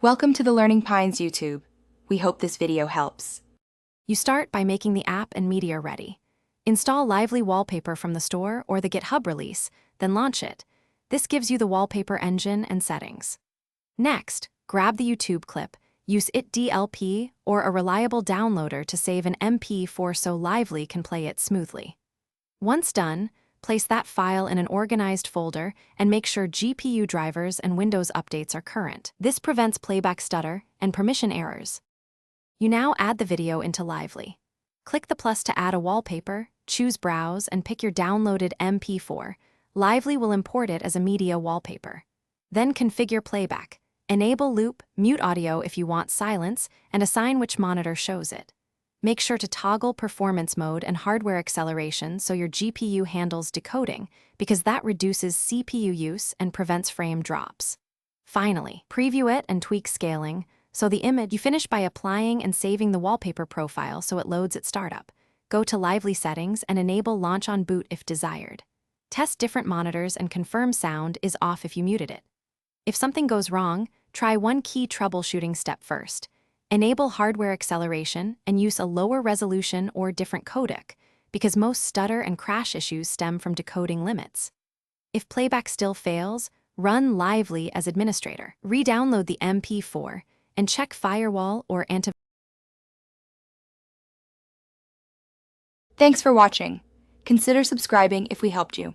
Welcome to the Learning Pines YouTube. We hope this video helps. You start by making the app and media ready. Install Lively Wallpaper from the store or the GitHub release, then launch it. This gives you the wallpaper engine and settings. Next, grab the YouTube clip, use itDLP or a reliable downloader to save an MP4 so Lively can play it smoothly. Once done, place that file in an organized folder and make sure GPU drivers and Windows updates are current. This prevents playback stutter and permission errors. You now add the video into Lively. Click the plus to add a wallpaper, choose Browse, and pick your downloaded MP4. Lively will import it as a media wallpaper. Then configure playback. Enable loop, mute audio if you want silence, and assign which monitor shows it. Make sure to toggle performance mode and hardware acceleration so your GPU handles decoding, because that reduces CPU use and prevents frame drops. Finally, preview it and tweak scaling, so the image you finish by applying and saving the wallpaper profile so it loads at startup. Go to Lively settings and enable launch on boot if desired. Test different monitors and confirm sound is off if you muted it. If something goes wrong, try one key troubleshooting step first. Enable hardware acceleration and use a lower resolution or different codec, because most stutter and crash issues stem from decoding limits. If playback still fails, run Lively as administrator. Re-download the MP4 and check firewall or antivirus. Thanks for watching. Consider subscribing if we helped you.